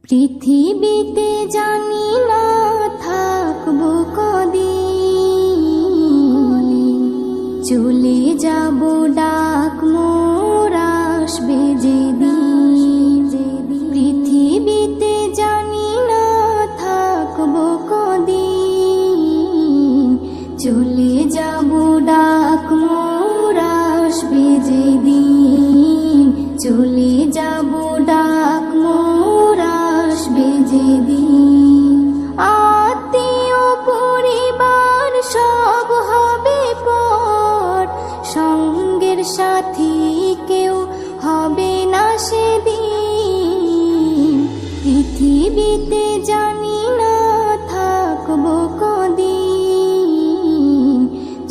পৃথিবীতে জানি না থাকবো কদিন, চলে যাব ডাক মোর আসবে যেদিন। পৃথিবীতে জানি না থাকবো কদিন, চলে যাব ডাক মোর আসবে যেদিন। চলে যাব ডাক মোর আসবে যেদিন। আত্মীয় পরিবার সব হবে পর, সঙ্গের সাথী কেউ হবে না সেদিন। পৃথিবীতে জানি না থাকবো কদিন,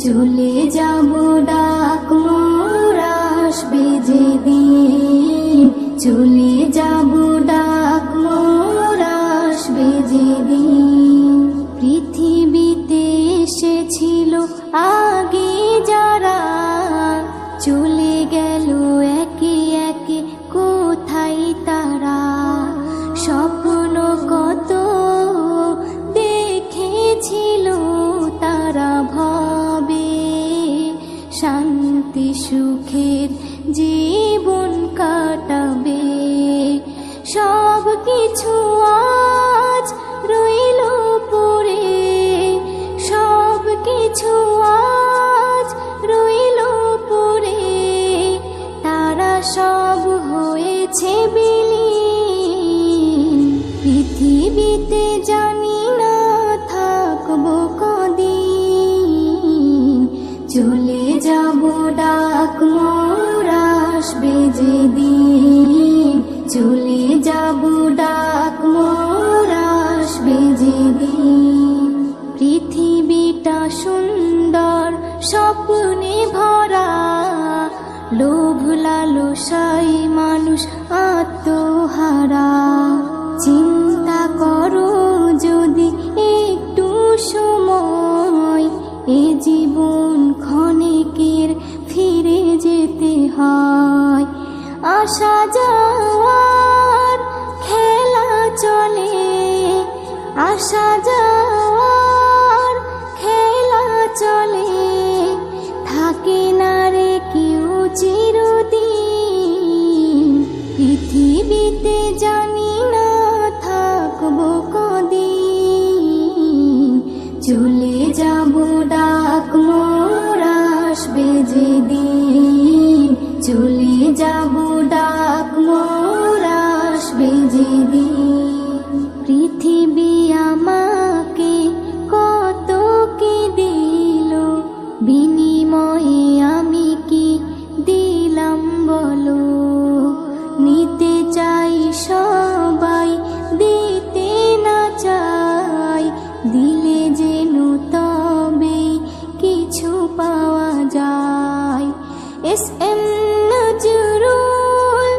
চলে যাব ডাক মোর আসবে যেদিন। চলে যাব ডাক মোর আসবে যেদিন। পৃথিবীতে এসেছিল আগে যারা, চলে গেল একে একে কোথায় তারা। স্বপ্ন কত দেখেছিল তারা ভবে, শান্তি সুখের জীবন কাটাবে। সব কিছু আজ রইল পড়ে, সব কিছু আজ রইল পড়ে। তারা সব হয়েছে বিলীন। পৃথিবীতে জানি না থাকবো কদিন, চলে যাব ডাক মোর আসবে যেদিন। চলে যাব ডাক মোর আসবে যেদিন। পৃথিবীটা সুন্দর স্বপ্নে ভরা, লোভ লালসায় মানুষ আত্মহারা। চিন্তা করো যদি একটু সময়, এ জীবন ক্ষণিকের ফিরে যেতে হয়। আসা যাওয়ার খেলা চলে, আসা যাওয়ার খেলা চলে। থাকে না রে কেউ চিরদিন। পৃথিবীতে জানি না থাকবো কদিন, চলে যাব ডাক মোর আসবে যেদিন। চলে যাব ডাক মোর আসবে যেদিন। পৃথিবী আমাকে কত কি দিল, বিনিময়ে আমি কি দিলাম বলো। নিতে চাই সবাই, দিতে না চাই, দিলে যেন তবে কিছু পাওয়া যায়। এস.এম. নজরুল,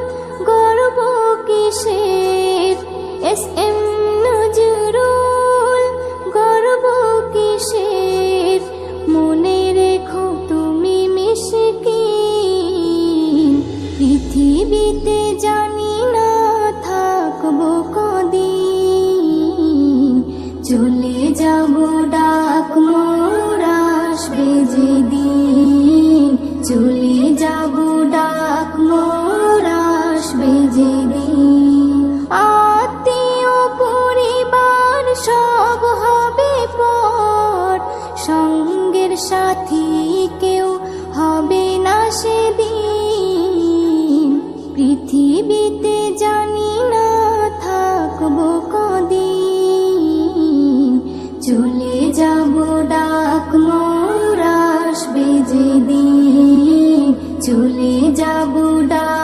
গর্ব কিসের। এস.এম. নজরুল, গর্ব কিসের। মনে রেখো তুমি মিসকিন। পৃথিবীতে জানি না থাকবো কদিন, চলে যাব ডাক মোর আসবে যেদিন। চলে যাব ডাক মোর আসবে যেদিন। আত্মীয় পরিবার সব হবে পর, সঙ্গের সাথী কেউ হবে না সেদিন। পৃথিবীতে জানি না থাকবো কদিন, চলে যাব ডাক মোর আসবে যেদিন। চলে যাব ডাক